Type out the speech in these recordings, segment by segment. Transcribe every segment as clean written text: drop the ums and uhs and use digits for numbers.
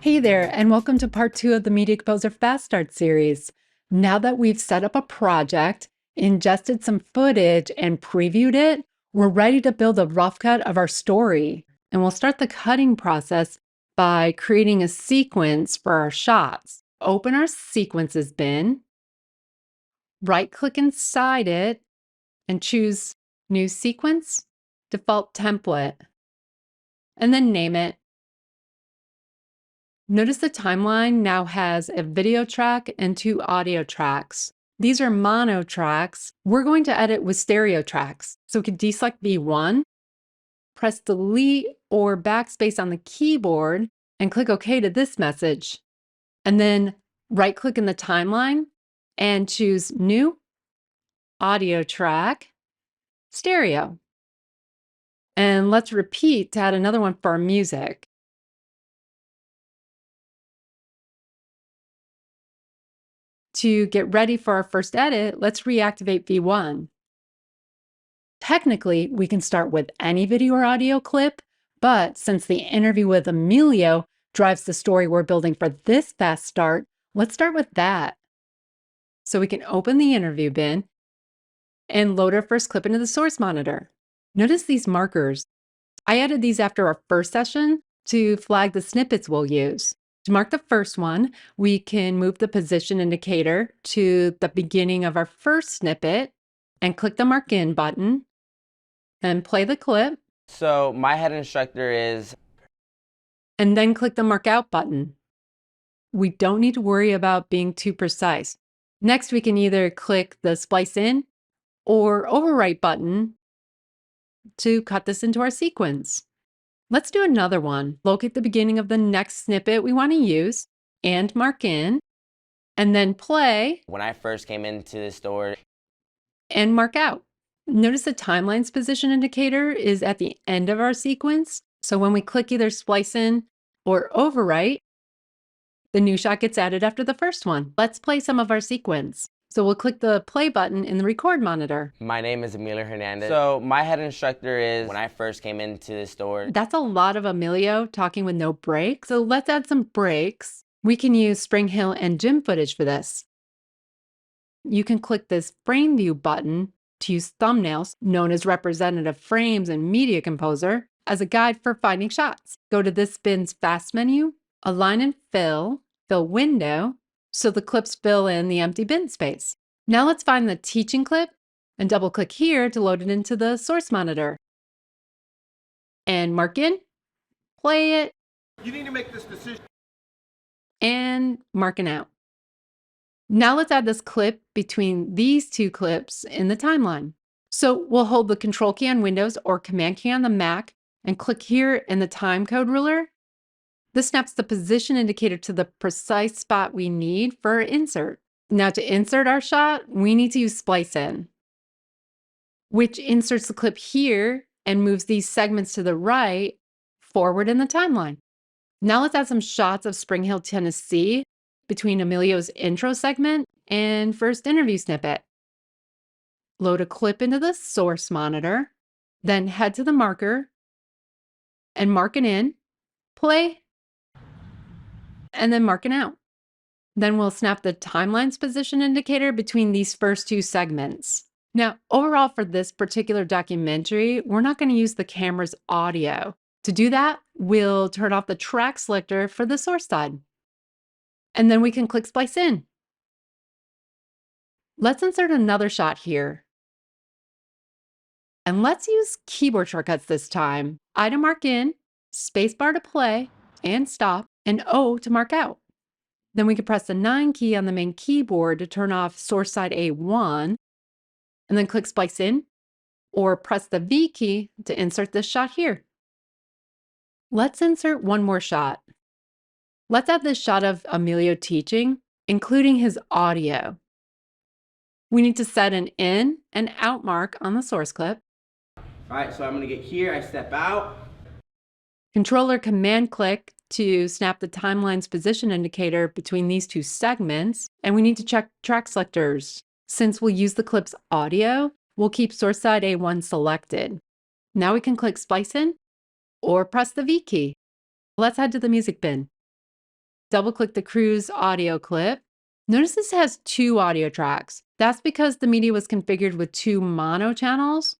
Hey there, and welcome to part 2 of the Media Composer Fast Start series. Now that we've set up a project, ingested some footage, and previewed it, we're ready to build a rough cut of our story. And we'll start the cutting process by creating a sequence for our shots. Open our sequences bin, right-click inside it, and choose New Sequence, Default Template, and then name it. Notice the timeline now has a video track and 2 audio tracks. These are mono tracks. We're going to edit with stereo tracks. So we can deselect V1, press Delete or Backspace on the keyboard, and click OK to this message. And then right-click in the timeline and choose New, Audio Track, Stereo. And let's repeat to add another one for our music. To get ready for our first edit, let's reactivate V1. Technically, we can start with any video or audio clip, but since the interview with Emilio drives the story we're building for this fast start, let's start with that. So we can open the interview bin and load our first clip into the source monitor. Notice these markers. I added these after our first session to flag the snippets we'll use. To mark the first one, we can move the position indicator to the beginning of our first snippet and click the Mark In button and play the clip. So my head instructor is... And then click the Mark Out button. We don't need to worry about being too precise. Next, we can either click the Splice In or Overwrite button to cut this into our sequence. Let's do another one. Locate the beginning of the next snippet we want to use and mark in, and then play. When I first came into the store. And mark out. Notice the timeline's position indicator is at the end of our sequence. So when we click either Splice In or Overwrite, the new shot gets added after the first one. Let's play some of our sequence. So we'll click the play button in the record monitor. My name is Emilio Hernandez. So my head instructor is when I first came into the store. That's a lot of Emilio talking with no breaks. So let's add some breaks. We can use Spring Hill and gym footage for this. You can click this frame view button to use thumbnails, known as representative frames in Media Composer, as a guide for finding shots. Go to this bin's fast menu, align and fill window, so the clips fill in the empty bin space. Now let's find the teaching clip and double click here to load it into the source monitor. And mark in, play it. You need to make this decision. And marking out. Now let's add this clip between these 2 clips in the timeline. So we'll hold the Control key on Windows or Command key on the Mac and click here in the time code ruler. This snaps the position indicator to the precise spot we need for our insert. Now to insert our shot, we need to use Splice In, which inserts the clip here and moves these segments to the right forward in the timeline. Now let's add some shots of Spring Hill, Tennessee between Emilio's intro segment and first interview snippet. Load a clip into the source monitor, then head to the marker and mark it in, play, and then marking out. Then we'll snap the timeline's position indicator between these first 2 segments. Now, overall for this particular documentary, we're not going to use the camera's audio. To do that, we'll turn off the track selector for the source side. And then we can click Splice In. Let's insert another shot here. And let's use keyboard shortcuts this time. I to mark in, spacebar to play and stop, and O to mark out. Then we can press the 9 key on the main keyboard to turn off source side A1, and then click Splice In, or press the V key to insert this shot here. Let's insert one more shot. Let's add this shot of Emilio teaching, including his audio. We need to set an in and out mark on the source clip. All right, so I'm gonna get here, I step out. Controller command click to snap the timeline's position indicator between these 2 segments, and we need to check track selectors. Since we'll use the clip's audio, we'll keep source side A1 selected. Now we can click Splice in or press the V key. Let's head to the music bin. Double-click the cruise audio clip. Notice this has 2 audio tracks. That's because the media was configured with 2 mono channels.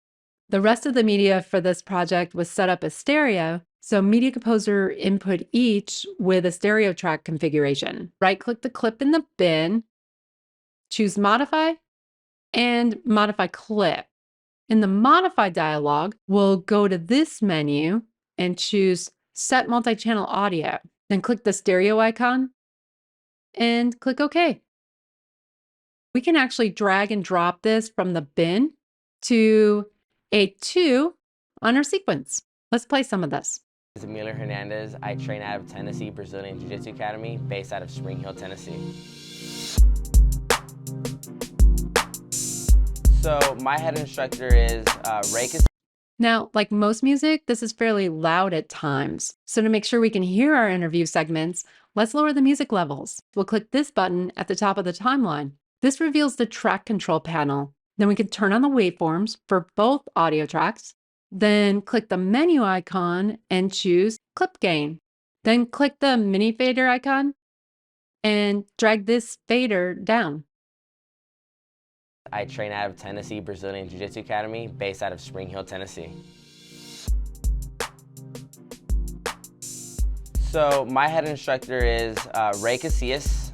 The rest of the media for this project was set up as stereo, so Media Composer input each with a stereo track configuration. Right-click the clip in the bin, choose Modify, and Modify Clip. In the Modify dialog, we'll go to this menu and choose Set Multi-Channel Audio. Then click the stereo icon and click OK. We can actually drag and drop this from the bin to A2 on our sequence. Let's play some of this. This is Emilio Hernandez. I train out of Tennessee Brazilian Jiu-Jitsu Academy, based out of Spring Hill, Tennessee. So my head instructor is Ray. Now, like most music, this is fairly loud at times. So to make sure we can hear our interview segments, let's lower the music levels. We'll click this button at the top of the timeline. This reveals the track control panel. Then we can turn on the waveforms for both audio tracks. Then click the menu icon and choose clip gain. Then click the mini fader icon and drag this fader down. I train out of Tennessee Brazilian Jiu-Jitsu Academy, based out of Spring Hill, Tennessee. So my head instructor is Ray Casillas.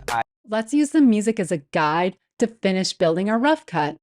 Let's use the music as a guide to finish building our rough cut.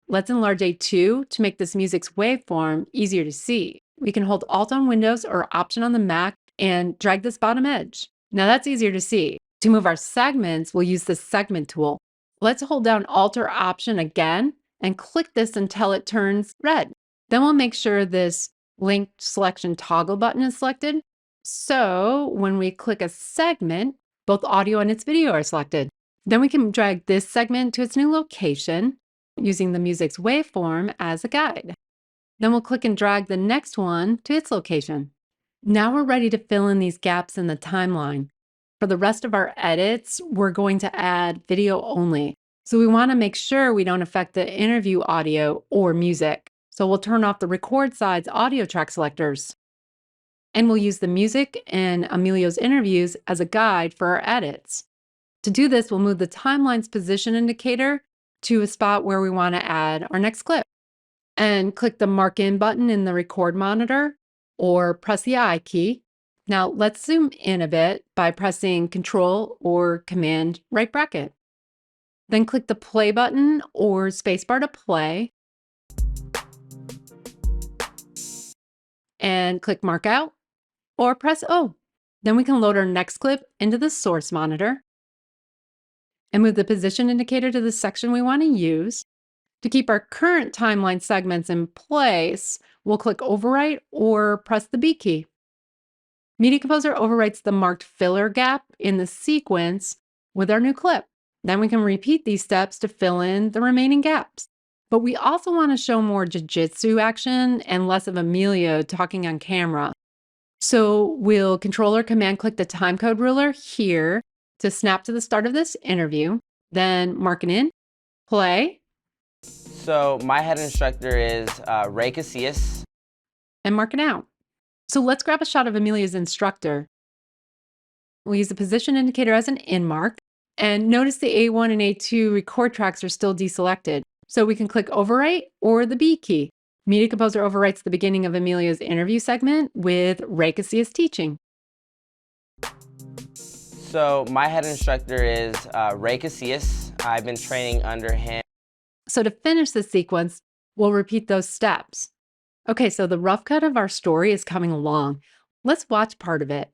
Let's enlarge A2 to make this music's waveform easier to see. We can hold Alt on Windows or Option on the Mac and drag this bottom edge. Now that's easier to see. To move our segments, we'll use the Segment tool. Let's hold down Alt or Option again and click this until it turns red. Then we'll make sure this linked selection toggle button is selected. So when we click a segment, both audio and its video are selected. Then we can drag this segment to its new location using the music's waveform as a guide. Then we'll click and drag the next one to its location. Now we're ready to fill in these gaps in the timeline. For the rest of our edits, we're going to add video only. So we want to make sure we don't affect the interview audio or music. So we'll turn off the record side's audio track selectors. And we'll use the music and Emilio's interviews as a guide for our edits. To do this, we'll move the timeline's position indicator to a spot where we want to add our next clip. And click the Mark In button in the record monitor or press the I key. Now let's zoom in a bit by pressing Control or Command right bracket. Then click the play button or spacebar to play. And click Mark Out or press O. Then we can load our next clip into the source monitor and move the position indicator to the section we want to use. To keep our current timeline segments in place, we'll click Overwrite or press the B key. Media Composer overwrites the marked filler gap in the sequence with our new clip. Then we can repeat these steps to fill in the remaining gaps. But we also want to show more jiu-jitsu action and less of Emilio talking on camera. So we'll Control or Command click the timecode ruler here to snap to the start of this interview, then mark it in, play. So my head instructor is Ray Casillas. And mark it out. So let's grab a shot of Emilio's instructor. We'll use the position indicator as an in mark. And notice the A1 and A2 record tracks are still deselected. So we can click Overwrite or the B key. Media Composer overwrites the beginning of Emilio's interview segment with Ray Casillas teaching. So my head instructor is Ray Casillas. I've been training under him. So to finish the sequence, we'll repeat those steps. Okay, so the rough cut of our story is coming along. Let's watch part of it.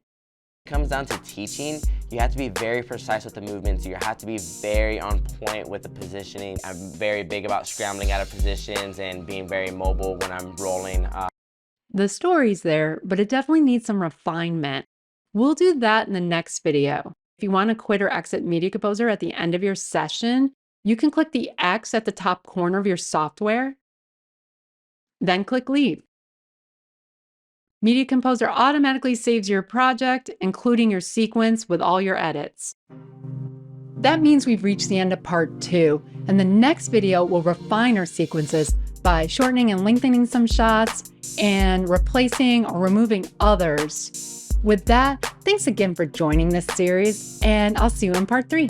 It comes down to teaching. You have to be very precise with the movements. You have to be very on point with the positioning. I'm very big about scrambling out of positions and being very mobile when I'm rolling. The story's there, but it definitely needs some refinement. We'll do that in the next video. If you want to quit or exit Media Composer at the end of your session, you can click the X at the top corner of your software, then click Leave. Media Composer automatically saves your project, including your sequence with all your edits. That means we've reached the end of part 2, and the next video will refine our sequences by shortening and lengthening some shots and replacing or removing others. With that, thanks again for joining this series, and I'll see you in part 3.